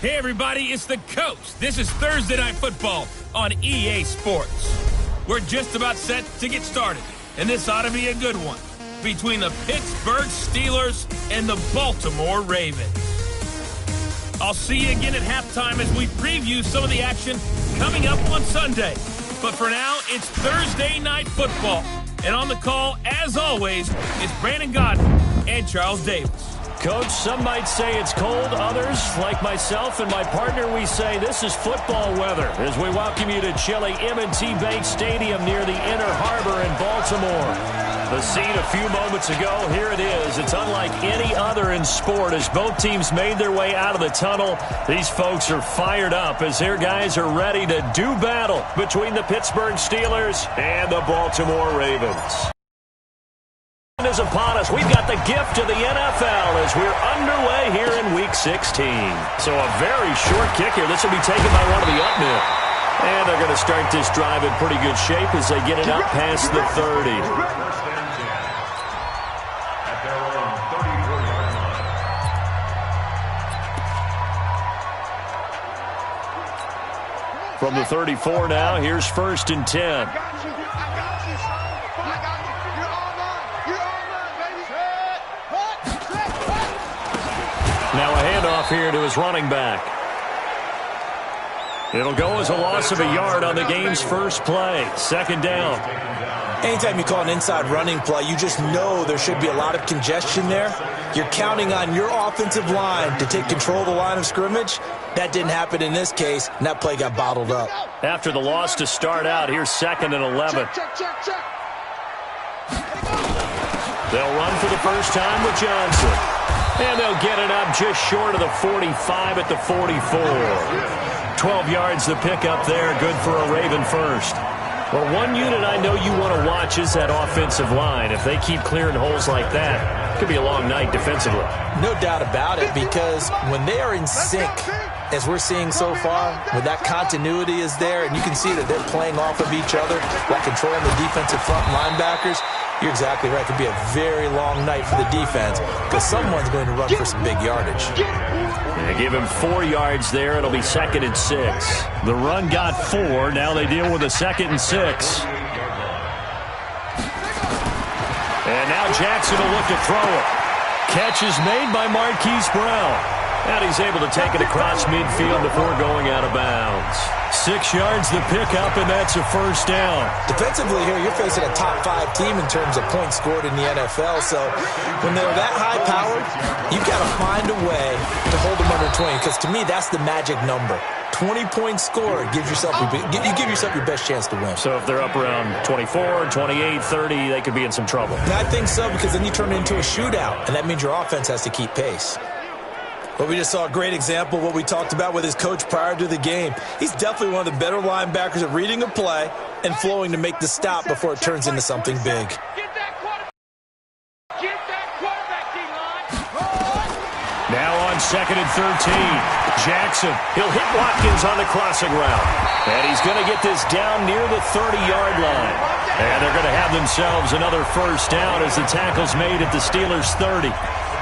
Hey, everybody, it's the Coach. This is Thursday Night Football on EA Sports. We're just about set to get started, and this ought to be a good one between the Pittsburgh Steelers and the Baltimore Ravens. I'll see you again at halftime as we preview some of the action coming up on Sunday. But for now, it's Thursday Night Football. And on the call, as always, is Brandon Godden and Charles Davis. Coach, some might say it's cold. Others, like myself and my partner, we say this is football weather as we welcome you to chilly M&T Bank Stadium near the Inner Harbor in Baltimore. The scene a few moments ago, here it is. It's unlike any other in sport as both teams made their way out of the tunnel. These folks are fired up as their guys are ready to do battle between the Pittsburgh Steelers and the Baltimore Ravens. Is upon us. We've got the gift of the NFL as we're underway here in Week 16. So a very short kick here. This will be taken by one of the up men. And they're going to start this drive in pretty good shape as they get it up past the 30. From the 34 now, here's 1st and 10. Now a handoff here to his running back. It'll go as a loss of a yard on the game's first play. 2nd down. Anytime you call an inside running play, you just know there should be a lot of congestion there. You're counting on your offensive line to take control of the line of scrimmage. That didn't happen in this case, and that play got bottled up. After the loss to start out, here's 2nd and 11. They'll run for the first time with Johnson. And they'll get it up just short of the 45 at the 44. 12 yards the pick up there, good for a Raven first. Well, one unit I know you want to watch is that offensive line. If they keep clearing holes like that, it could be a long night defensively. No doubt about it, because when they are in sync, as we're seeing so far, when that continuity is there, and you can see that they're playing off of each other while controlling the defensive front linebackers, you're exactly right. It could be a very long night for the defense because someone's going to run for some big yardage. They give him 4 yards there. It'll be 2nd and 6. The run got 4. Now they deal with a 2nd and 6. And now Jackson will look to throw it. Catch is made by Marquise Brown. And he's able to take it across midfield before going out of bounds. 6 yards the pickup, and that's a 1st down. Defensively here, you're facing a top 5 team in terms of points scored in the NFL. So when they're that high-powered, you've got to find a way to hold them under 20. Because to me, that's the magic number. 20 points scored gives yourself you give yourself your best chance to win. So if they're up around 24, 28, 30, they could be in some trouble. I think so, because then you turn it into a shootout, and that means your offense has to keep pace. But we just saw a great example of what we talked about with his coach prior to the game. He's definitely one of the better linebackers at reading a play and flowing to make the stop before it turns into something big. Now on 2nd and 13. Jackson, he'll hit Watkins on the crossing route. And he's going to get this down near the 30-yard line. And they're going to have themselves another 1st down as the tackle's made at the Steelers' 30.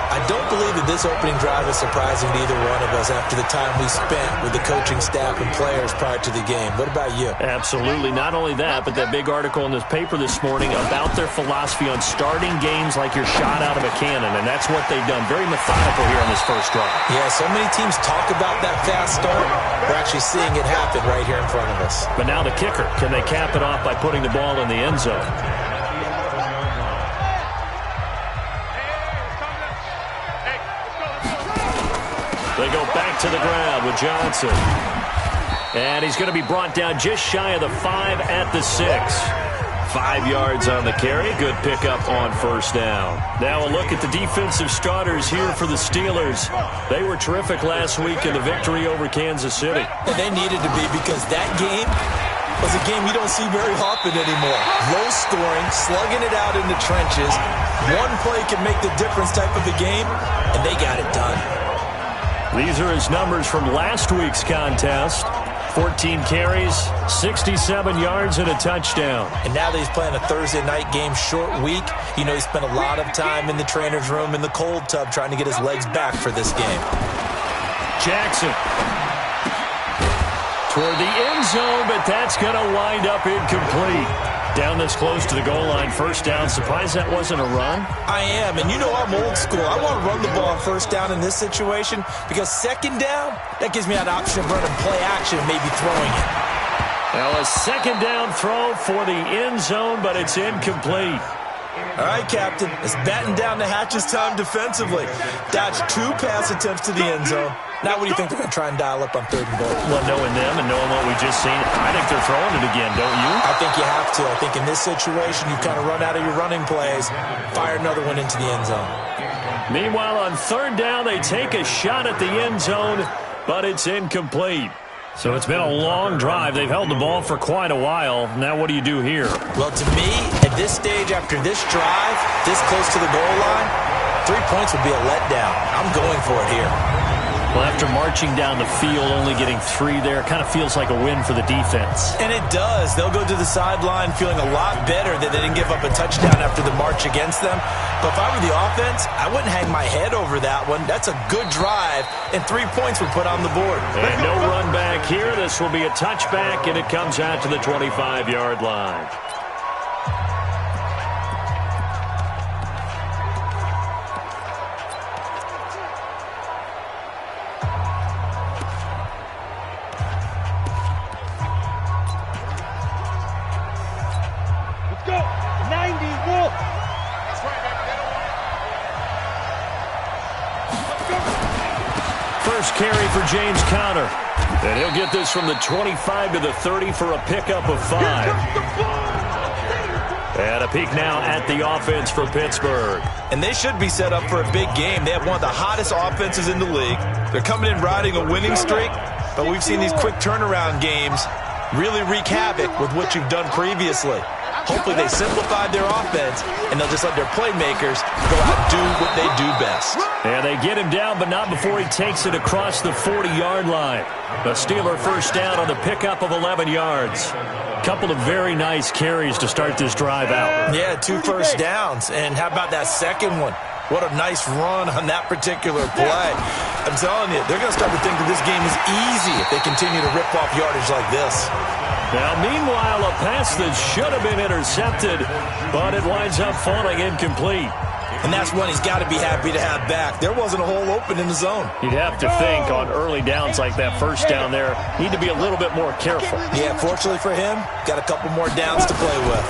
I don't believe that this opening drive is surprising to either one of us after the time we spent with the coaching staff and players prior to the game. What about you? Absolutely. Not only that, but that big article in this paper this morning about their philosophy on starting games like you're shot out of a cannon, and that's what they've done. Very methodical here on this first drive. Yeah, so many teams talk about that fast start. We're actually seeing it happen right here in front of us. But now the kicker. Can they cap it off by putting the ball in the end zone? They go back to the ground with Johnson. And he's going to be brought down just shy of the 5 at the 6. 5 yards on the carry. Good pickup on 1st down. Now a look at the defensive starters here for the Steelers. They were terrific last week in the victory over Kansas City. And they needed to be, because that game was a game you don't see very often anymore. Low scoring, slugging it out in the trenches. One play can make the difference type of a game, and they got it done. These are his numbers from last week's contest. 14 carries, 67 yards, and a touchdown. And now that he's playing a Thursday night game, short week, you know he spent a lot of time in the trainer's room in the cold tub trying to get his legs back for this game. Jackson. Toward the end zone, but that's going to wind up incomplete. Down this close to the goal line, first down. Surprised that wasn't a run? I am, and you know I'm old school. I want to run the ball on first down in this situation because second down, that gives me an option of running play action, maybe throwing it. Now a second down throw for the end zone, but it's incomplete. All right, Captain, it's batten down the hatches time defensively. Dodged 2 pass attempts to the end zone. Now what do you think they're going to try and dial up on 3rd and goal? Well, knowing them and knowing what we just seen, I think they're throwing it again, don't you? I think you have to. I think in this situation, you kind of run out of your running plays, fire another one into the end zone. Meanwhile, on 3rd down, they take a shot at the end zone, but it's incomplete. So it's been a long drive. They've held the ball for quite a while. Now what do you do here? Well, to me, at this stage, after this drive, this close to the goal line, 3 points would be a letdown. I'm going for it here. Well, after marching down the field, only getting 3 there, kind of feels like a win for the defense. And it does. They'll go to the sideline feeling a lot better that they didn't give up a touchdown after the march against them. But if I were the offense, I wouldn't hang my head over that one. That's a good drive, and 3 points were put on the board. And no run back here. This will be a touchback, and it comes out to the 25-yard line. First carry for James Conner. And he'll get this from the 25 to the 30 for a pickup of 5. And a peek now at the offense for Pittsburgh. And they should be set up for a big game. They have one of the hottest offenses in the league. They're coming in riding a winning streak, but we've seen these quick turnaround games really wreak havoc with what you've done previously. Hopefully they simplified their offense, and they'll just let their playmakers go out and do what they do best. And they get him down, but not before he takes it across the 40-yard line. The Steeler first down on the pickup of 11 yards. Couple of very nice carries to start this drive out. Yeah, 2 first downs. And how about that second one? What a nice run on that particular play. I'm telling you, they're going to start to think that this game is easy if they continue to rip off yardage like this. Now, meanwhile, a pass that should have been intercepted, but it winds up falling incomplete. And that's one he's got to be happy to have back. There wasn't a hole open in the zone. You'd have to think on early downs like that first down there, need to be a little bit more careful. Yeah, fortunately for him, got a couple more downs to play with.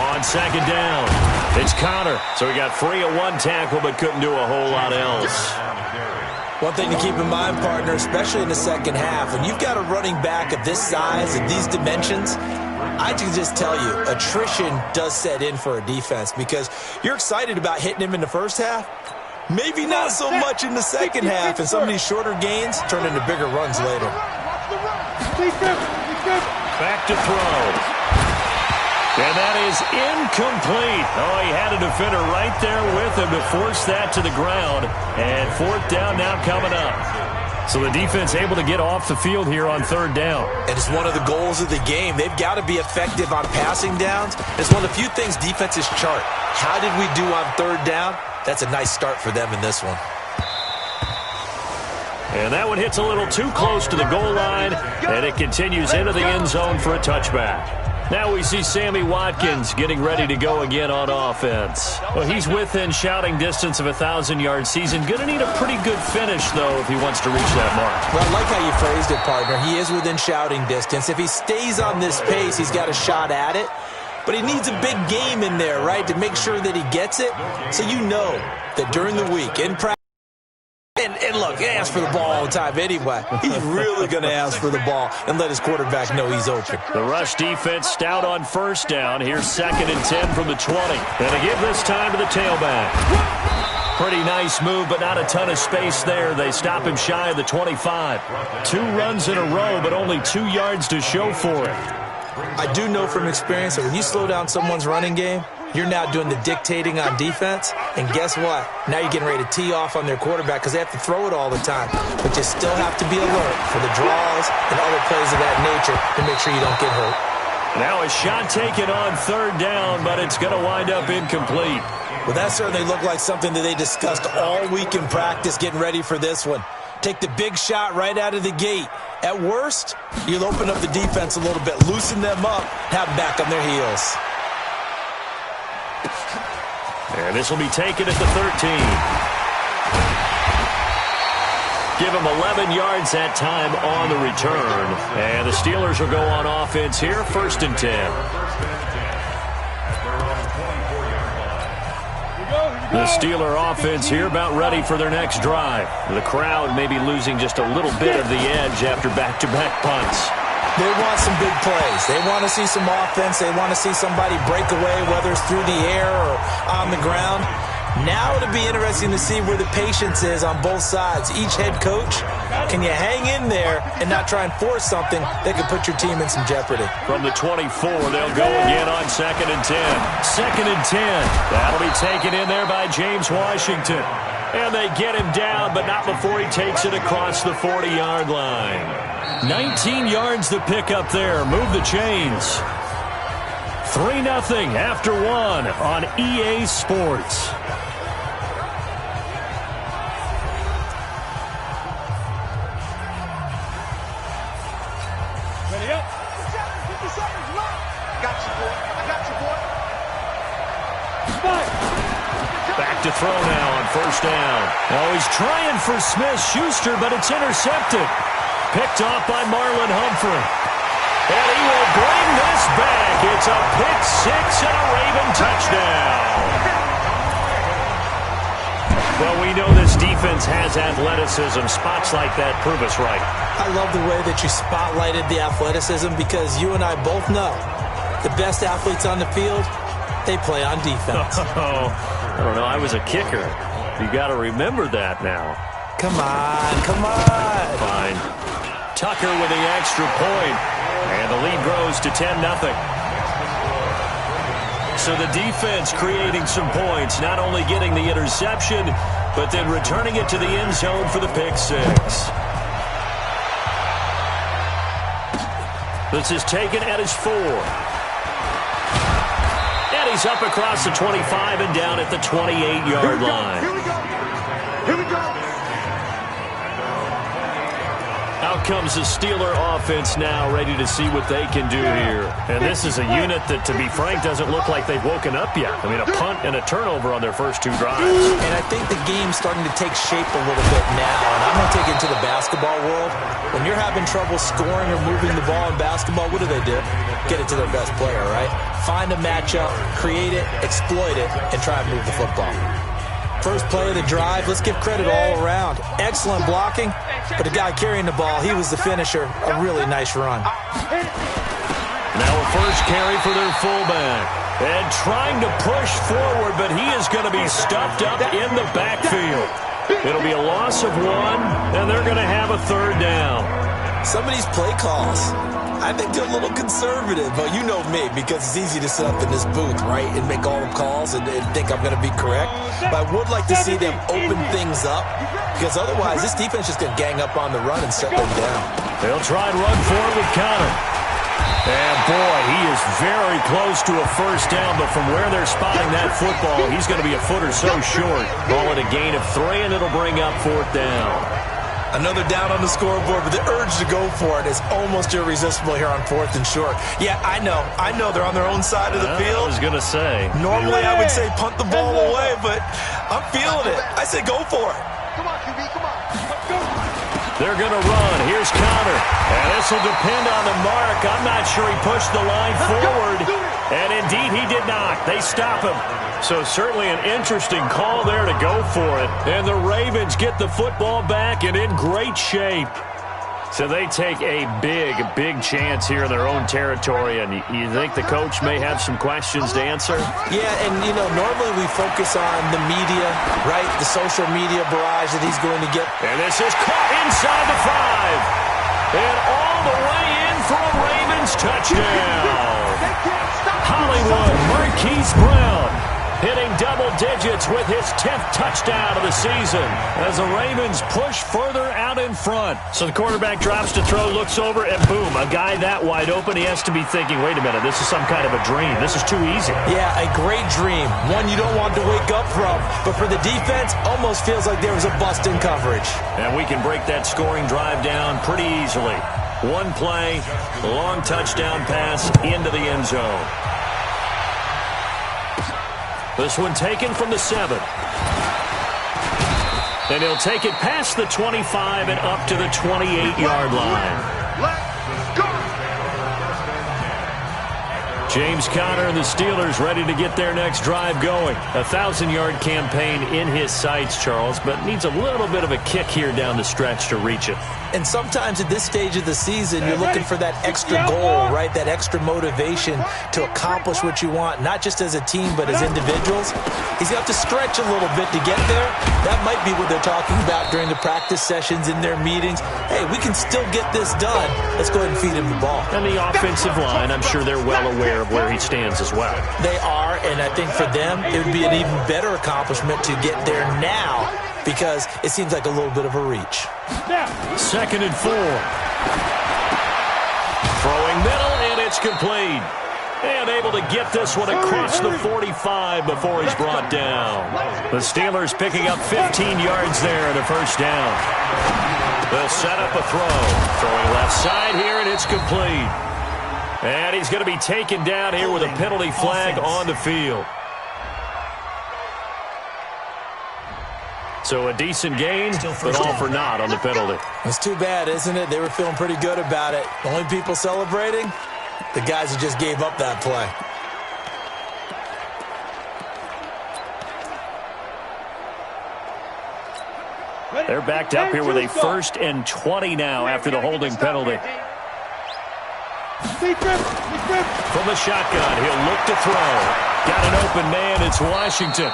On second down, it's Conner. So he got free of 1 tackle, but couldn't do a whole lot else. One thing to keep in mind, partner, especially in the second half, when you've got a running back of this size and these dimensions, I can just tell you, attrition does set in for a defense because you're excited about hitting him in the first half. Maybe not so much in the second half, and some of these shorter gains turn into bigger runs later. Back to throw. And that is incomplete. Oh, he had a defender right there with him to force that to the ground. And 4th down now coming up. So the defense able to get off the field here on 3rd down. And it's one of the goals of the game. They've got to be effective on passing downs. It's one of the few things defenses chart. How did we do on 3rd down? That's a nice start for them in this one. And that one hits a little too close to the goal line, and it continues into the end zone for a touchback. Now we see Sammy Watkins getting ready to go again on offense. Well, he's within shouting distance of a 1,000-yard season. Going to need a pretty good finish, though, if he wants to reach that mark. Well, I like how you phrased it, partner. He is within shouting distance. If he stays on this pace, he's got a shot at it. But he needs a big game in there, right, to make sure that he gets it. So you know that during the week, in practice, and look, he asks for the ball all the time anyway. He's really going to ask for the ball and let his quarterback know he's open. The rush defense stout on first down. Here's 2nd and 10 from the 20. And they give this time to the tailback. Pretty nice move, but not a ton of space there. They stop him shy of the 25. 2 runs in a row, but only 2 yards to show for it. I do know from experience that when you slow down someone's running game, you're now doing the dictating on defense, and guess what? Now you're getting ready to tee off on their quarterback because they have to throw it all the time. But you still have to be alert for the draws and other plays of that nature to make sure you don't get hurt. Now a shot taken on 3rd down, but it's going to wind up incomplete. Well, that certainly looked like something that they discussed all week in practice getting ready for this one. Take the big shot right out of the gate. At worst, you'll open up the defense a little bit, loosen them up, have them back on their heels. And this will be taken at the 13. Give him 11 yards that time on the return. And the Steelers will go on offense here, 1st and 10. The Steeler offense here about ready for their next drive. The crowd may be losing just a little bit of the edge after back-to-back punts. They want some big plays. They want to see some offense. They want to see somebody break away, whether it's through the air or on the ground. Now it'll be interesting to see where the patience is on both sides. Each head coach, can you hang in there and not try and force something that could put your team in some jeopardy? From the 24, they'll go again on 2nd and 10. 2nd and 10. That'll be taken in there by James Washington. And they get him down, but not before he takes it across the 40-yard line. 19 yards to pick up there. Move the chains. 3-0 after 1 on EA Sports. Ready up. 50 seconds left. I got you, boy. I got you, boy. Back to throw now on 1st down. Oh, he's trying for Smith-Schuster, but it's intercepted. Picked off by Marlon Humphrey. And he will bring this back. It's a pick 6 and a Raven touchdown. Well, we know this defense has athleticism. Spots like that prove us right. I love the way that you spotlighted the athleticism because you and I both know the best athletes on the field, they play on defense. Oh, I don't know. I was a kicker. You got to remember that now. Come on, come on. Fine. Tucker with the extra point. And the lead grows to 10-0. So the defense creating some points, not only getting the interception, but then returning it to the end zone for the pick 6. This is taken at his 4. And he's up across the 25 and down at the 28-yard line. Here we go. Here we go. Out comes the Steeler offense now, ready to see what they can do here. And this is a unit that, to be frank, doesn't look like they've woken up yet. I mean, a punt and a turnover on their first 2 drives. And I think the game's starting to take shape a little bit now. And I'm going to take it to the basketball world. When you're having trouble scoring or moving the ball in basketball, what do? Get it to their best player, right? Find a matchup, create it, exploit it, and try and move the football. First play of the drive, let's give credit all around. Excellent blocking, but the guy carrying the ball, he was the finisher. A really nice run. Now a first carry for their fullback. And trying to push forward, but he is going to be stuffed up in the backfield. It'll be a loss of 1, and they're going to have a 3rd down. Some of these play calls, I think they're a little conservative, but you know me, because it's easy to sit up in this booth, right, and make all the calls and think I'm going to be correct. But I would like to see them open things up, because otherwise this defense is going to gang up on the run and shut them down. They'll try and run forward with Connor. And, boy, he is very close to a 1st down, but from where they're spotting that football, he's going to be a foot or so short. Ball at a gain of 3, and it'll bring up 4th down. Another down on the scoreboard, but the urge to go for it is almost irresistible here on 4th and short. Yeah, I know they're on their own side of the field. I was going to say. Normally I would say punt the ball away, but I'm feeling it. I say go for it. Come on, QB, come on. Let's go. They're going to run. Here's Connor. And this will depend on the mark. I'm not sure he pushed the line forward. And indeed, he did not. They stop him. So certainly an interesting call there to go for it. And the Ravens get the football back and in great shape. So they take a big chance here in their own territory. And you think the coach may have some questions to answer? Yeah, and, normally we focus on the media, right? The social media barrage that he's going to get. And this is caught inside the 5. And all the way in for a Ravens touchdown. Hollywood Marquise Brown. hitting double digits with his 10th touchdown of the season as the Ravens push further out in front. So the quarterback drops to throw, looks over, and boom, a guy that wide open, he has to be thinking, wait a minute, this is some kind of a dream. This is too easy. Yeah, a great dream. One you don't want to wake up from. But for the defense, almost feels like there was a bust in coverage. And we can break that scoring drive down pretty easily. One play, long touchdown pass into the end zone. This one taken from the 7. And he'll take it past the 25 and up to the 28-yard line. Let's go! James Conner and the Steelers ready to get their next drive going. A 1,000-yard campaign in his sights, Charles, but needs a little bit of a kick here down the stretch to reach it. And sometimes at this stage of the season, you're looking for that extra goal, right? That extra motivation to accomplish what you want, not just as a team, but as individuals. He's got to stretch a little bit to get there. That might be what they're talking about during the practice sessions, in their meetings. Hey, we can still get this done. Let's go ahead and feed him the ball. And the offensive line, I'm sure they're well aware of where he stands as well. They are, and I think for them, it would be an even better accomplishment to get there now, because it seems like a little bit of a reach. 2nd and 4. Throwing middle, and it's complete. And able to get this one across the 45 before he's brought down. The Steelers picking up 15 yards there and a first down. They'll set up a throw. Throwing left side here, and it's complete. And he's going to be taken down here with a penalty flag on the field. So a decent gain, but all for naught on the penalty. It's too bad, isn't it? They were feeling pretty good about it. The only people celebrating, the guys who just gave up that play. They're backed up here with a 1st and 20 now after the holding penalty. From the shotgun, he'll look to throw. Got an open man, it's Washington.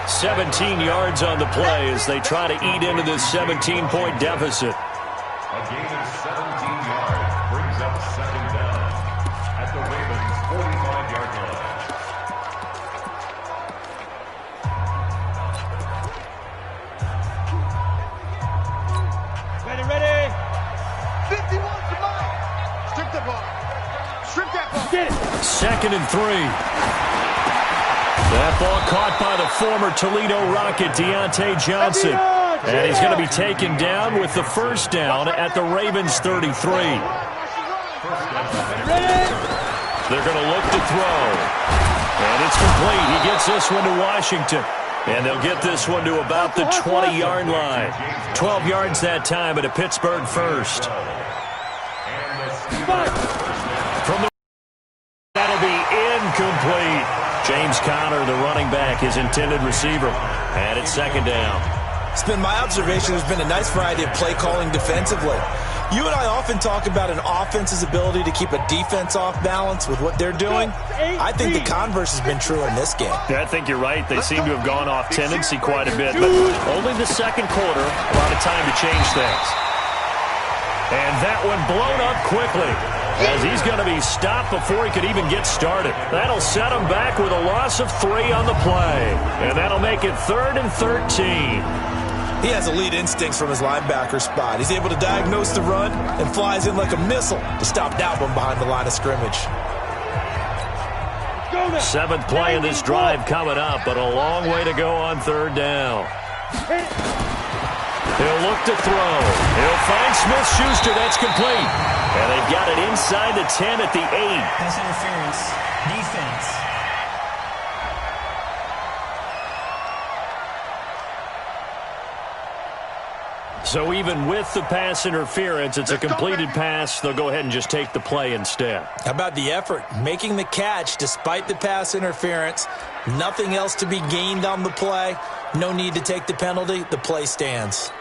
17 yards on the play as they try to eat into this 17-point deficit. A gain of 17 yards brings up 2nd down at the Ravens' 45-yard line. Ready. 51 to mine. Strip the ball. Strip that ball. Get it. 2nd and 3. That ball caught by the former Toledo Rocket, Deontay Johnson. And he's going to be taken down with the first down at the Ravens' 33. They're going to look to throw. And it's complete. He gets this one to Washington. And they'll get this one to about the 20-yard line. 12 yards that time at a Pittsburgh first. From the that'll be incomplete. James Conner, the running back, his intended receiver. And it's 2nd down. It's been my observation there's been a nice variety of play calling defensively. You and I often talk about an offense's ability to keep a defense off balance with what they're doing. I think the converse has been true in this game. Yeah, I think you're right. They seem to have gone off tendency quite a bit, but only the 2nd quarter, a lot of time to change things. And that one blown up quickly as he's going to be stopped before he could even get started. That'll set him back with a loss of 3 on the play. And that'll make it 3rd and 13. He has elite instincts from his linebacker spot. He's able to diagnose the run and flies in like a missile to stop that one behind the line of scrimmage. 7th play of this drive coming up, but a long way to go on 3rd down. He'll look to throw. He'll find Smith-Schuster. That's complete. And they've got it inside the 10 at the 8. Pass interference. Defense. So even with the pass interference, it's a completed pass. They'll go ahead and just take the play instead. How about the effort? Making the catch despite the pass interference. Nothing else to be gained on the play. No need to take the penalty. The play stands.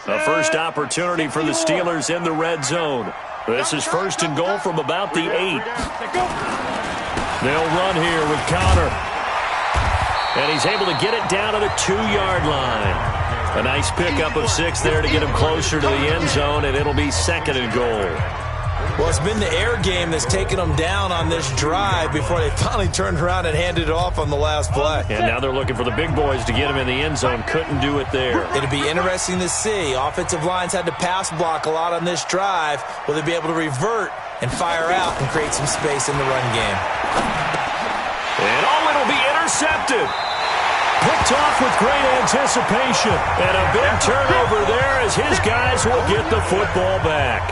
A first opportunity for the Steelers in the red zone. This is 1st and goal from about the 8. They'll run here with Conner. And he's able to get it down to the 2-yard line. A nice pickup of 6 there to get him closer to the end zone, and it'll be 2nd and goal. Well, it's been the air game that's taken them down on this drive before they finally turned around and handed it off on the last play. And now they're looking for the big boys to get him in the end zone. Couldn't do it there. It'll be interesting to see. Offensive lines had to pass block a lot on this drive. Will they be able to revert and fire out and create some space in the run game? And it'll be intercepted. Picked off with great anticipation. And a big turnover there as his guys will get the football back.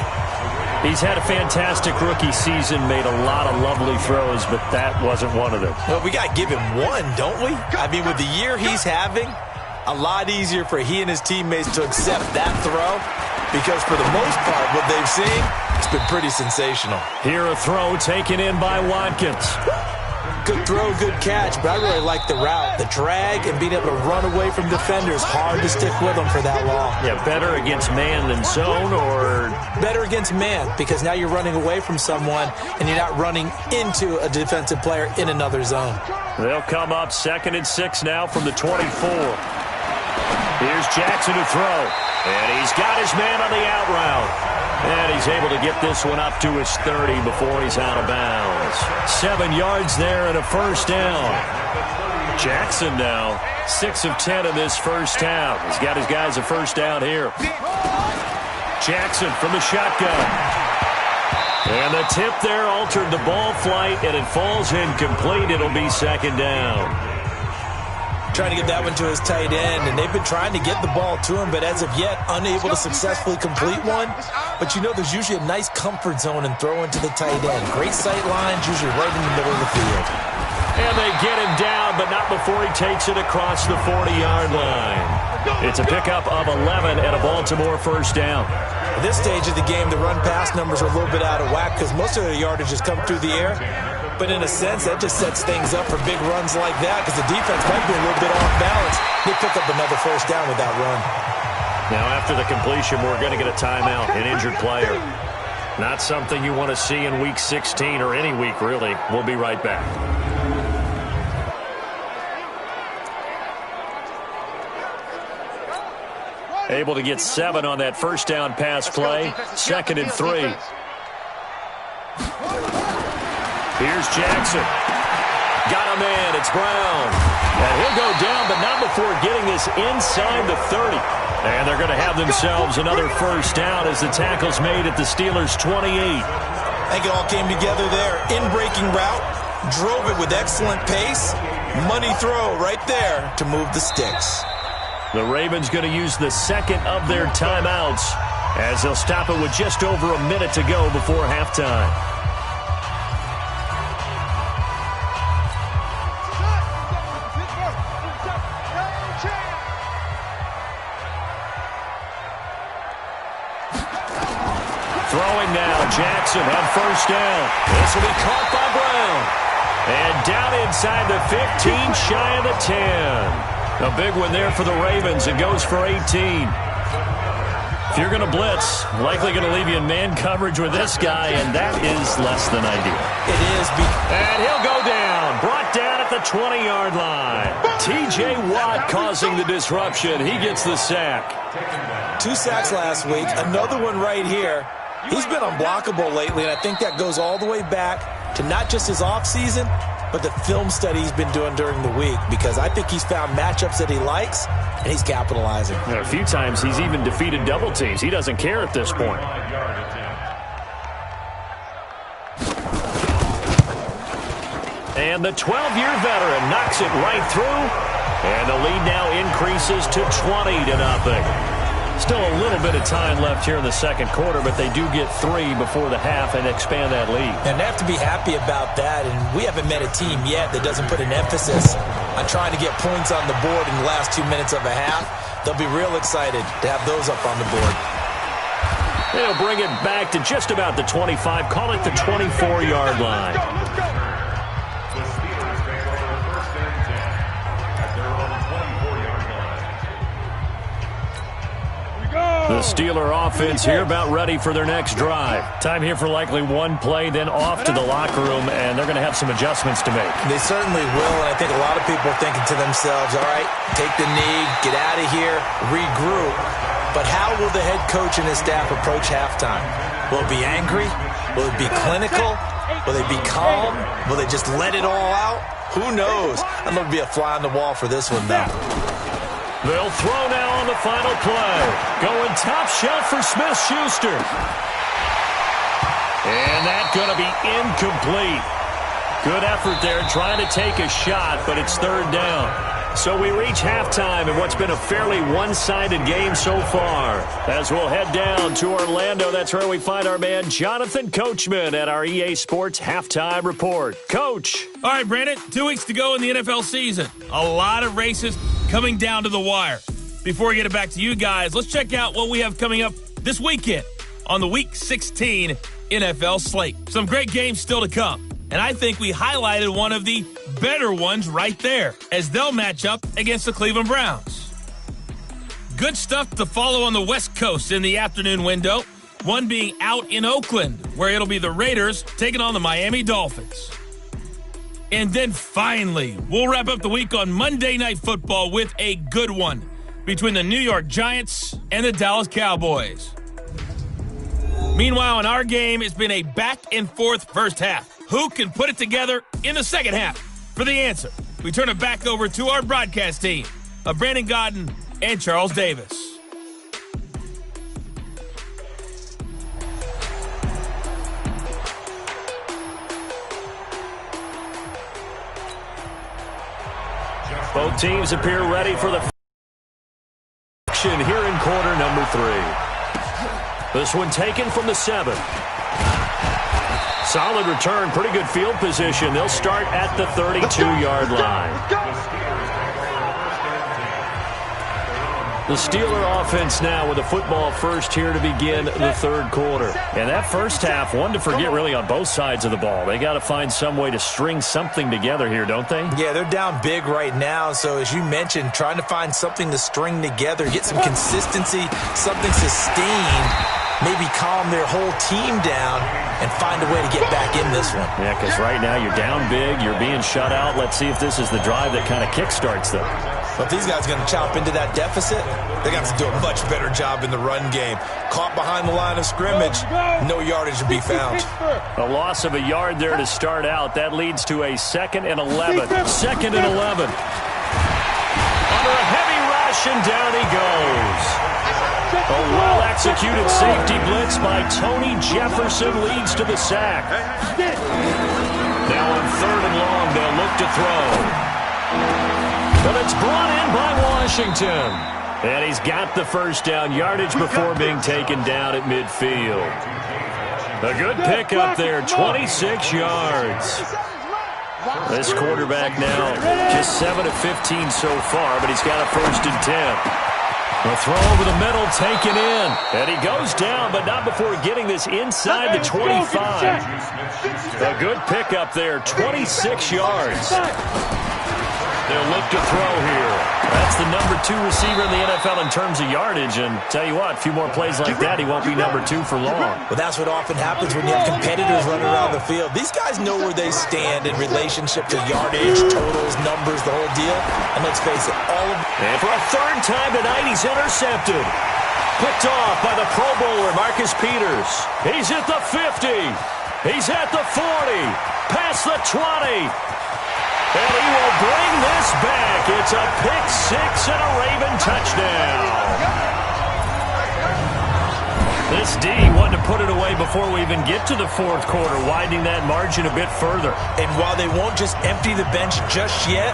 He's had a fantastic rookie season, made a lot of lovely throws, but that wasn't one of them. Well, we got to give him one, don't we? I mean, with the year he's having, a lot easier for he and his teammates to accept that throw because for the most part, what they've seen, it's been pretty sensational. Here a throw taken in by Watkins. Good throw, good catch, but I really like the route. The drag and being able to run away from defenders, hard to stick with them for that long. Yeah, better against man than zone, or? Better against man, because now you're running away from someone and you're not running into a defensive player in another zone. They'll come up 2nd and 6 now from the 24. Here's Jackson to throw, and he's got his man on the out route. And he's able to get this one up to his 30 before he's out of bounds. 7 yards there and a first down. Jackson now 6 of 10 in this first down. He's got his guys a first down here. Jackson from the shotgun. And the tip there altered the ball flight, and it falls incomplete. It'll be 2nd down. Trying to get that one to his tight end, and they've been trying to get the ball to him, but as of yet, unable to successfully complete one. But you know there's usually a nice comfort zone in throwing to the tight end. Great sight lines, usually right in the middle of the field. And they get him down, but not before he takes it across the 40-yard line. It's a pickup of 11 and a Baltimore first down. At this stage of the game, the run-pass numbers are a little bit out of whack because most of their yardage has come through the air. But in a sense, that just sets things up for big runs like that because the defense might be a little bit off balance. They pick up another first down with that run. Now, after the completion, we're going to get a timeout, an injured player. Not something you want to see in Week 16 or any week, really. We'll be right back. Able to get 7 on that first down pass play. 2nd and 3. Here's Jackson. Got a man. It's Brown. And he'll go down, but not before getting this inside the 30. And they're going to have themselves another first down as the tackle's made at the Steelers' 28. I think it all came together there. In-breaking route. Drove it with excellent pace. Money throw right there to move the sticks. The Ravens going to use the 2nd of their timeouts as they'll stop it with just over a minute to go before halftime. Throwing now, Jackson on first down. This will be caught by Brown. And down inside the 15, shy of the 10. A big one there for the Ravens. It goes for 18. If you're going to blitz, likely going to leave you in man coverage with this guy, and that is less than ideal. It is. And he'll go down. Brought down at the 20-yard line. T.J. Watt causing the disruption. He gets the sack. 2 sacks last week. Another one right here. He's been unblockable lately, and I think that goes all the way back to not just his offseason, but the film study he's been doing during the week, because I think he's found matchups that he likes, and he's capitalizing. A few times he's even defeated double teams. He doesn't care at this point. And the 12-year veteran knocks it right through, and the lead now increases to 20-0. Still a little bit of time left here in the second quarter, but they do get 3 before the half and expand that lead. And they have to be happy about that, and we haven't met a team yet that doesn't put an emphasis on trying to get points on the board in the last 2 minutes of a half. They'll be real excited to have those up on the board. They'll bring it back to just about the 25, call it the 24-yard line. The Steeler offense here about ready for their next drive. Time here for likely one play, then off to the locker room, and they're going to have some adjustments to make. They certainly will, and I think a lot of people are thinking to themselves, all right, take the knee, get out of here, regroup. But how will the head coach and his staff approach halftime? Will it be angry? Will it be clinical? Will they be calm? Will they just let it all out? Who knows? I'm going to be a fly on the wall for this one, though. They'll throw now on the final play. Going top shelf for Smith-Schuster. And that's going to be incomplete. Good effort there trying to take a shot, but it's third down. So we reach halftime in what's been a fairly one-sided game so far. As we'll head down to Orlando, that's where we find our man Jonathan Coachman at our EA Sports Halftime Report. Coach. All right, Brandon, 2 weeks to go in the NFL season. A lot of races coming down to the wire. Before we get it back to you guys, let's check out what we have coming up this weekend on the Week 16 NFL slate. Some great games still to come. And I think we highlighted one of the better ones right there, as they'll match up against the Cleveland Browns. Good stuff to follow on the West Coast in the afternoon window, one being out in Oakland, where it'll be the Raiders taking on the Miami Dolphins. And then finally, we'll wrap up the week on Monday Night Football with a good one between the New York Giants and the Dallas Cowboys. Meanwhile, in our game, it's been a back-and-forth first half. Who can put it together in the second half? For the answer, we turn it back over to our broadcast team of Brandon Godden and Charles Davis. Both teams appear ready for the action here in quarter number 3. This one taken from the 7. Solid return, pretty good field position. They'll start at the 32-yard line. The Steeler offense now with a football first here to begin the third quarter. And that first half, one to forget really on both sides of the ball. They got to find some way to string something together here, don't they? Yeah, they're down big right now. So as you mentioned, trying to find something to string together, get some consistency, something sustained, maybe calm their whole team down and find a way to get back in this one. Yeah, because right now you're down big, you're being shut out. Let's see if this is the drive that kind of kickstarts them. But if these guys are going to chop into that deficit, they're going to have to do a much better job in the run game. Caught behind the line of scrimmage, no yardage to be found. A loss of a yard there to start out. That leads to a 2nd and 11. 2nd and 11. Under a heavy rush, and down he goes. A well-executed safety blitz by Tony Jefferson leads to the sack. Now on 3rd and long, they'll look to throw. But it's brought in by Washington. And he's got the first down yardage before being taken down at midfield. A good pickup there, 26 yards. This quarterback now just 7 of 15 so far, but he's got a 1st and 10. A throw over the middle, taken in. And he goes down, but not before getting this inside the 25. A good pickup there, 26 yards. They'll look to throw here. That's the number 2 receiver in the NFL in terms of yardage. And tell you what, a few more plays like that, he won't be number 2 for long. Well, that's what often happens when you have competitors running around the field. These guys know where they stand in relationship to yardage, totals, numbers, the whole deal. And let's face it, all of... And for a 3rd time tonight, he's intercepted. Picked off by the Pro Bowler, Marcus Peters. He's at the 50. He's at the 40. Past the 20. And he will bring this back. It's a pick-6 and a Raven touchdown. This D wanted to put it away before we even get to the 4th quarter, widening that margin a bit further. And while they won't just empty the bench just yet,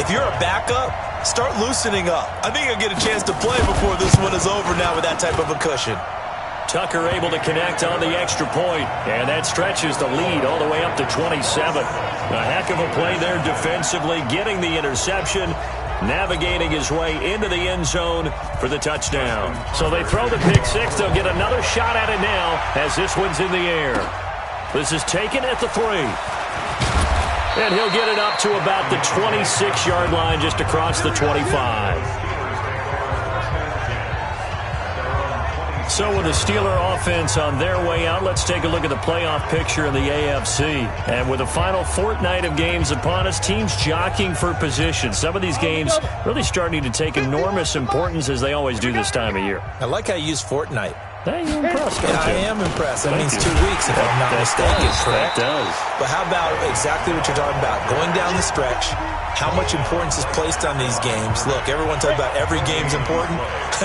if you're a backup, start loosening up. I think you'll get a chance to play before this one is over now with that type of a cushion. Tucker able to connect on the extra point, and that stretches the lead all the way up to 27. A heck of a play there defensively, getting the interception, navigating his way into the end zone for the touchdown. So they throw the pick-6. They'll get another shot at it now as this one's in the air. This is taken at the 3. And he'll get it up to about the 26-yard line just across the 25. So with the Steeler offense on their way out, let's take a look at the playoff picture in the AFC. And with the final fortnight of games upon us, teams jockeying for position. Some of these games really starting to take enormous importance as they always do this time of year. I like how you use fortnight. Hey, you're impressed, don't you? I am impressed. That means 2 weeks, if I'm not That mistaken. That does. But how about exactly what you're talking about? Going down the stretch, how much importance is placed on these games? Look, everyone talks about every game's important.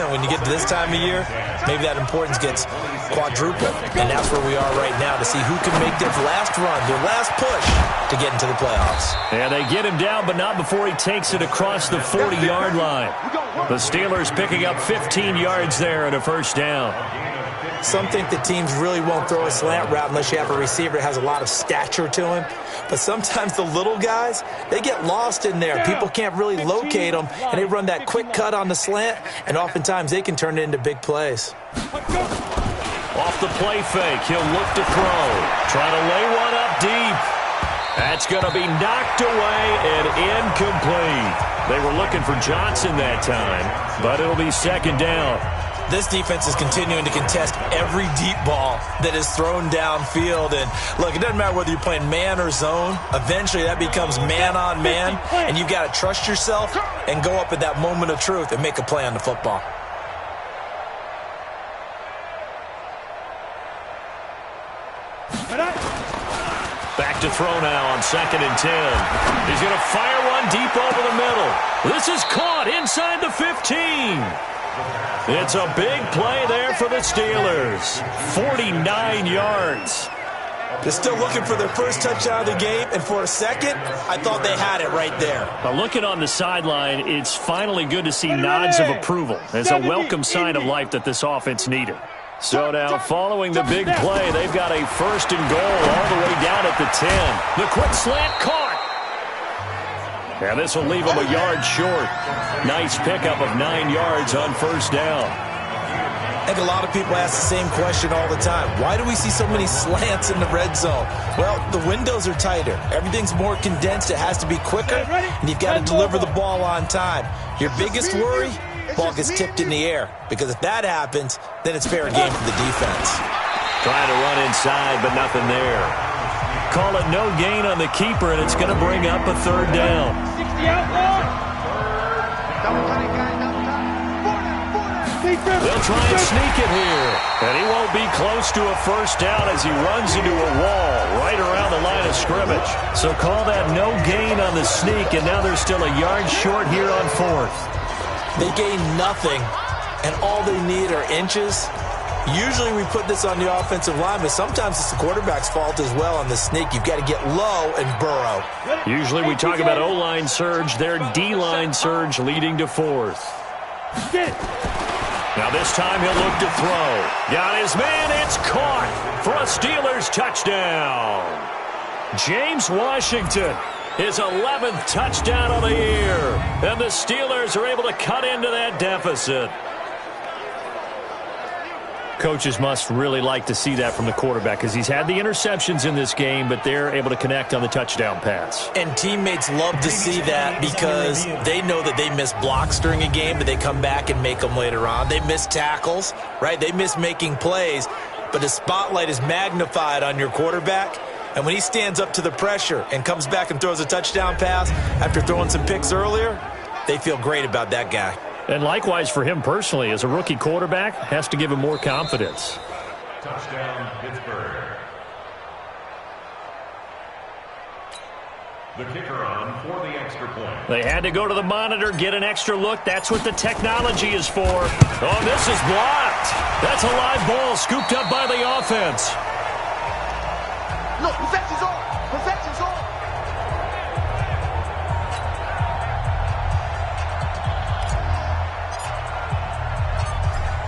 When you get to this time of year, maybe that importance gets quadrupled. And that's where we are right now to see who can make their last run, their last push to get into the playoffs. And they get him down, but not before he takes it across the 40-yard line. The Steelers picking up 15 yards there and a first down. Some think that teams really won't throw a slant route unless you have a receiver that has a lot of stature to him. But sometimes the little guys, they get lost in there. People can't really locate them, and they run that quick cut on the slant, and oftentimes they can turn it into big plays. Off the play fake, he'll look to throw. Trying to lay one up deep. That's going to be knocked away and incomplete. They were looking for Johnson that time, but it'll be second down. This defense is continuing to contest every deep ball that is thrown downfield. And, look, it doesn't matter whether you're playing man or zone. Eventually, that becomes man-on-man, and you've got to trust yourself and go up at that moment of truth and make a play on the football. Back to throw now on 2nd and 10. He's going to fire one deep over the middle. This is caught inside the 15. It's a big play there for the Steelers. 49 yards. They're still looking for their first touchdown of the game, and for a second, I thought they had it right there. Now looking on the sideline, it's finally good to see nods of approval. It's a welcome sign of life that this offense needed. So now, following the big play, they've got a 1st and goal all the way down at the 10. The quick slant caught. And this will leave him a yard short. Nice pickup of 9 yards on first down. I think a lot of people ask the same question all the time. Why do we see so many slants in the red zone? Well, the windows are tighter. Everything's more condensed. It has to be quicker, and you've got to deliver the ball on time. Your biggest worry? Ball gets tipped in the air, because if that happens, then it's fair game for the defense. Trying to run inside, but nothing there. Call it no gain on the keeper, and it's going to bring up a 3rd down. They'll try and sneak it here, and he won't be close to a first down as he runs into a wall right around the line of scrimmage. So call that no gain on the sneak, and now they're still a yard short here on 4th. They gain nothing, and all they need are inches. Usually we put this on the offensive line, but sometimes it's the quarterback's fault as well on the sneak. You've got to get low and burrow. Usually we talk about O-line surge, their D-line surge leading to 4th. Now this time he'll look to throw. Got his man, it's caught for a Steelers touchdown. James Washington, his 11th touchdown of the year. And the Steelers are able to cut into that deficit. Coaches must really like to see that from the quarterback because he's had the interceptions in this game, but they're able to connect on the touchdown pass. And teammates love to see that because they know that they miss blocks during a game, but they come back and make them later on. They miss tackles, right? They miss making plays, but the spotlight is magnified on your quarterback. And when he stands up to the pressure and comes back and throws a touchdown pass after throwing some picks earlier, they feel great about that guy. And likewise for him personally, as a rookie quarterback, has to give him more confidence. Touchdown, Pittsburgh. The kicker on for the extra point. They had to go to the monitor, get an extra look. That's what the technology is for. Oh, this is blocked. That's a live ball scooped up by the offense. No, possession's on. Possession's on.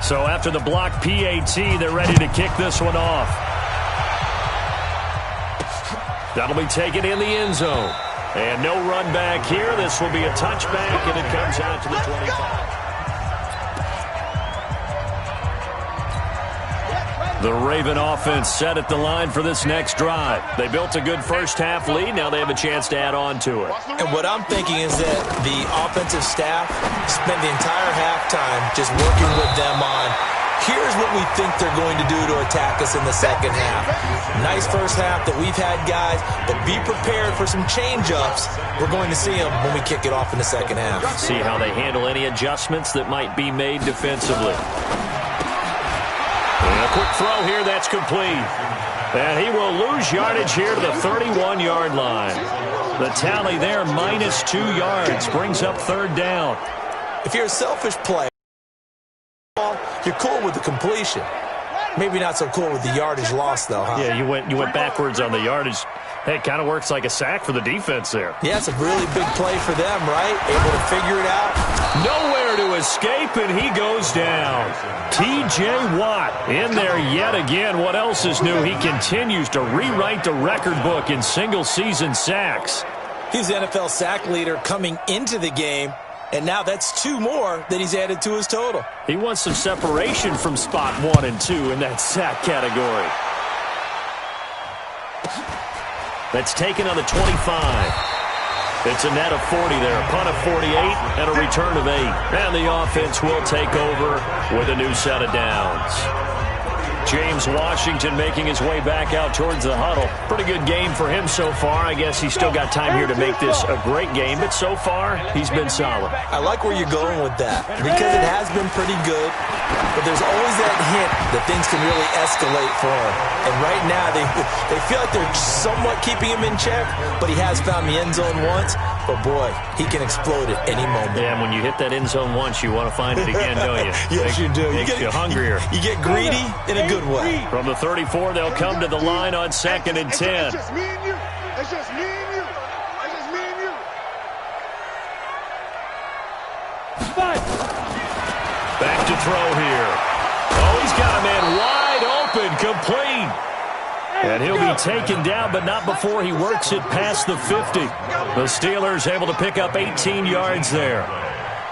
So after the block PAT, they're ready to kick this one off. That'll be taken in the end zone. And no run back here. This will be a touchback, and it comes out to the 25. The Raven offense set at the line for this next drive. They built a good first-half lead. Now they have a chance to add on to it. And what I'm thinking is that the offensive staff spent the entire halftime just working with them on Here's what we think they're going to do to attack us in the second half. Nice first half that we've had, guys, but be prepared for some change-ups. We're going to see them when we kick it off in the second half. See how they handle any adjustments that might be made defensively. And a quick throw here, that's complete. And he will lose yardage here to the 31-yard line. The tally there, -2 yards, brings up third down. If you're a selfish player, you're cool with the completion. Maybe not so cool with the yardage loss, though, huh? Yeah, you went backwards on the yardage. Hey, it kind of works like a sack for the defense there. Yeah, it's a really big play for them, right? Able to figure it out. Nowhere to escape, and he goes down. T.J. Watt in there yet again. What else is new? He continues to rewrite the record book in single-season sacks. He's the NFL sack leader coming into the game, and now that's 2 more that he's added to his total. He wants some separation from spot 1 and 2 in that sack category. That's taken on the 25. It's a net of 40 there, a punt of 48, and a return of 8. And the offense will take over with a new set of downs. James Washington making his way back out towards the huddle. Pretty good game for him so far. I guess he's still got time here to make this a great game, but so far, he's been solid. I like where you're going with that because it has been pretty good, but there's always that hint that things can really escalate for him. And right now, they feel like they're somewhat keeping him in check, but he has found the end zone once. But, boy, he can explode at any moment. Yeah, and when you hit that end zone once, you want to find it again, don't you? Yes, you do. Makes you hungrier. You get greedy in a good way. From the 34, they'll come to the line on 2nd and 10. It's just me and you. It's just me and you. It's just me and you. Back to throw here. Oh, he's got a man wide open, complete. And he'll be taken down, but not before he works it past the 50. The Steelers able to pick up 18 yards there.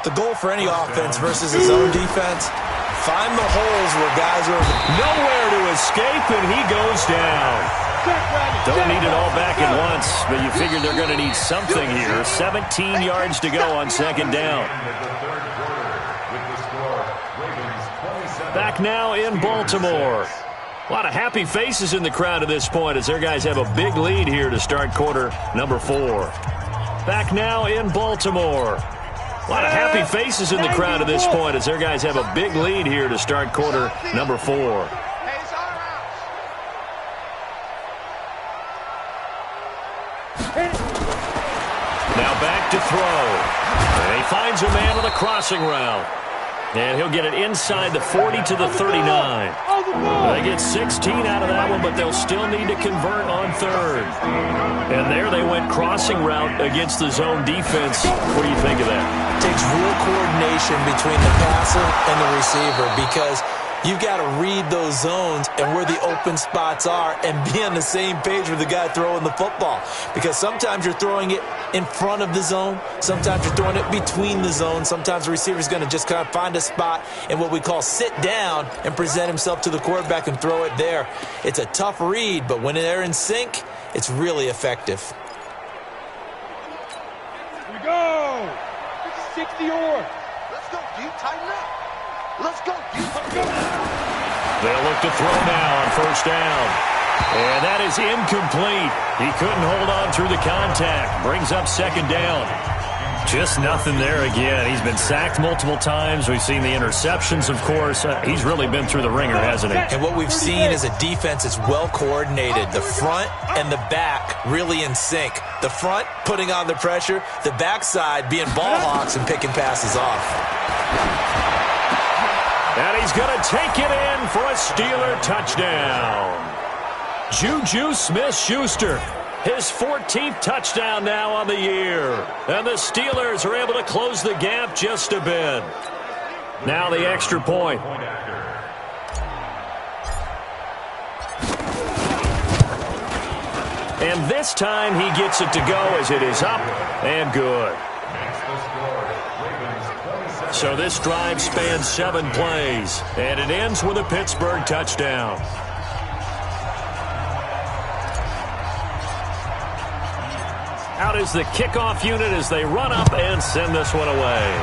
The goal for any offense versus his own defense, find the holes where guys are nowhere to escape, and he goes down. Don't need it all back at once, but you figure they're going to need something here. 17 yards to go on 2nd down. Back now in Baltimore. A lot of happy faces in the crowd at this point as their guys have a big lead here to start quarter number 4. Back now in Baltimore. A lot of happy faces in the crowd at this point as their guys have a big lead here to start quarter number 4. Now back to throw. And he finds a man on the crossing route. And he'll get it inside the 40 to the 39. They get 16 out of that one, but they'll still need to convert on 3rd. And there they went crossing route against the zone defense. What do you think of that? It takes real coordination between the passer and the receiver because you've got to read those zones and where the open spots are and be on the same page with the guy throwing the football. Because sometimes you're throwing it in front of the zone. Sometimes you're throwing it between the zones. Sometimes the receiver's going to just kind of find a spot and what we call sit down and present himself to the quarterback and throw it there. It's a tough read, but when they're in sync, it's really effective. Here we go. 60 or. Let's go, deep, tighten up. Let's go, deep. Let's go. They'll look to throw now on 1st down. And that is incomplete. He couldn't hold on through the contact. Brings up 2nd down. Just nothing there again. He's been sacked multiple times. We've seen the interceptions, of course. He's really been through the ringer, hasn't he? And what we've seen is a defense that's well coordinated. The front and the back really in sync. The front putting on the pressure. The backside being ball hawks and picking passes off. And he's going to take it in for a Steeler touchdown. Juju Smith-Schuster, his 14th touchdown now on the year. And the Steelers are able to close the gap just a bit. Now the extra point. And this time he gets it to go as it is up and good. So this drive spans 7 plays, and it ends with a Pittsburgh touchdown. Out is the kickoff unit as they run up and send this one away.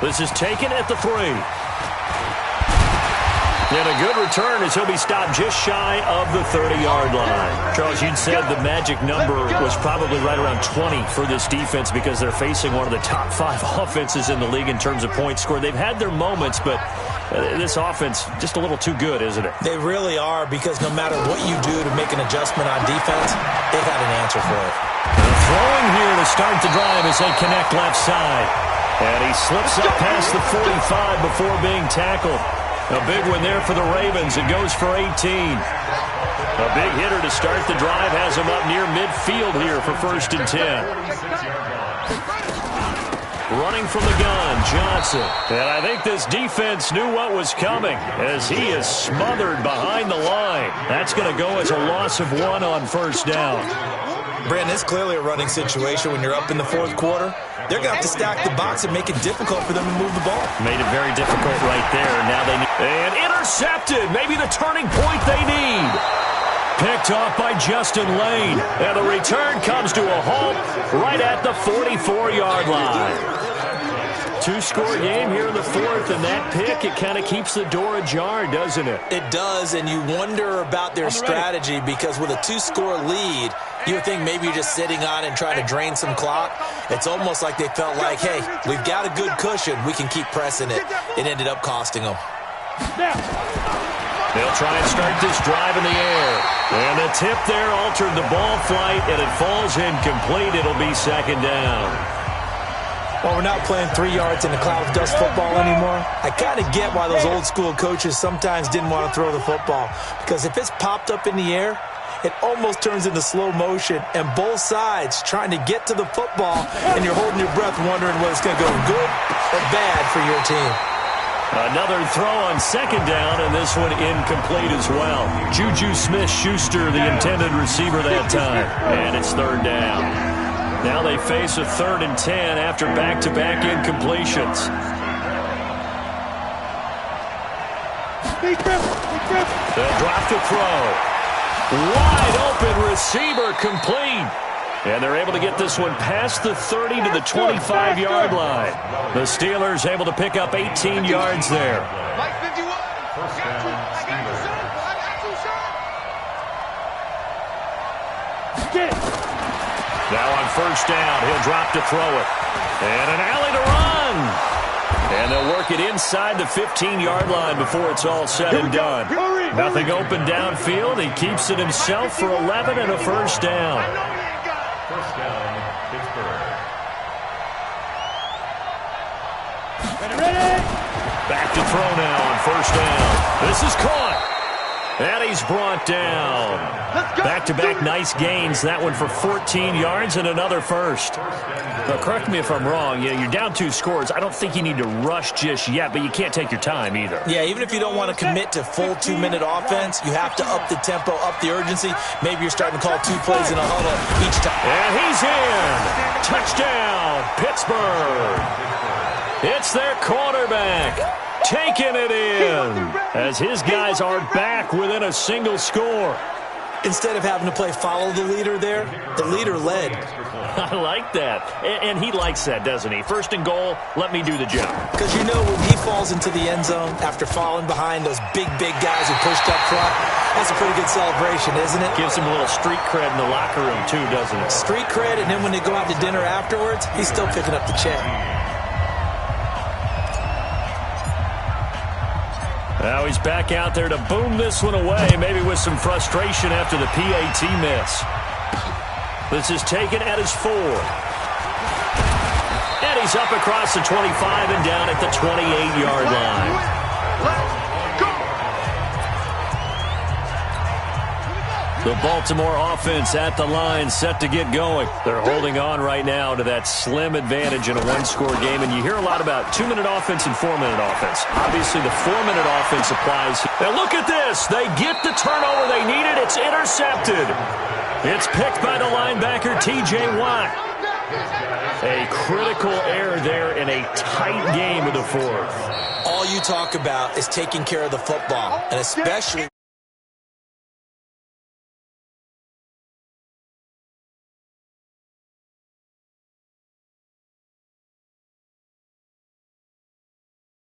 This is taken at the 3. And a good return as he'll be stopped just shy of the 30-yard line. Charles, you'd said the magic number was probably right around 20 for this defense because they're facing one of the top 5 offenses in the league in terms of points scored. They've had their moments, but this offense just a little too good, isn't it? They really are, because no matter what you do to make an adjustment on defense, they've had an answer for it. They're throwing here to start the drive as they connect left side. And he slips up past the 45 before being tackled. A big one there for the Ravens. It goes for 18. A big hitter to start the drive has him up near midfield here for 1st and 10. Running from the gun, Johnson. And I think this defense knew what was coming as he is smothered behind the line. That's going to go as a loss of 1 on 1st down. Brandon, it's clearly a running situation when you're up in the 4th quarter. They're going to have to stack the box and make it difficult for them to move the ball. Made it very difficult right there. Now they need... And intercepted. Maybe the turning point they need. Picked off by Justin Lane. And the return comes to a halt right at the 44-yard line. 2-score game here in the 4th, and that pick, it kind of keeps the door ajar, doesn't it? It does, and you wonder about their strategy, because with a 2-score lead, you would think maybe you're just sitting on it and trying to drain some clock. It's almost like they felt like, hey, we've got a good cushion. We can keep pressing it. It ended up costing them. They'll try and start this drive in the air. And the tip there altered the ball flight, and it falls incomplete. It'll be 2nd down. Well, we're not playing 3 yards in a cloud of dust football anymore. I kind of get why those old-school coaches sometimes didn't want to throw the football, because if it's popped up in the air, it almost turns into slow motion, and both sides trying to get to the football, and you're holding your breath wondering whether it's going to go good or bad for your team. Another throw on 2nd down, and this one incomplete as well. Juju Smith-Schuster, the intended receiver that time, and it's 3rd down. Now they face a 3rd and 10 after back-to-back incompletions. They'll drop the throw. Wide open receiver, complete. And they're able to get this one past the 30 to the 25-yard line. The Steelers able to pick up 18 yards there. Now on 1st down, he'll drop to throw it. And an alley to run. And they'll work it inside the 15-yard line before it's all said and done. Nothing open downfield. He keeps it himself for 11 and a 1st down. 1st down, Pittsburgh. Back to throw now on 1st down. This is caught. And he's brought down. Back-to-back nice gains. That one for 14 yards and another 1st. Now, correct me if I'm wrong. You're down 2 scores. I don't think you need to rush just yet, but you can't take your time either. Yeah, even if you don't want to commit to full 2-minute offense, you have to up the tempo, up the urgency. Maybe you're starting to call 2 plays in a huddle each time. And he's in. Touchdown, Pittsburgh. It's their quarterback. Taking it in as his guys are back within a single score. Instead of having to play follow the leader there, the leader led. I like that. And he likes that, doesn't he? 1st and goal, let me do the job. Because you know when he falls into the end zone after falling behind those big guys who pushed up front, that's a pretty good celebration, isn't it? Gives him a little street cred in the locker room too, doesn't it? Street cred, and then when they go out to dinner afterwards, he's still picking up the check. Now he's back out there to boom this one away, maybe with some frustration after the PAT miss. This is taken at his 4. And he's up across the 25 and down at the 28-yard line. The Baltimore offense at the line, set to get going. They're holding on right now to that slim advantage in a 1-score game, and you hear a lot about 2-minute offense and 4-minute offense. Obviously, the 4-minute offense applies. Now look at this. They get the turnover they needed. It's intercepted. It's picked by the linebacker, T.J. Watt. A critical error there in a tight game of the 4th. All you talk about is taking care of the football, and especially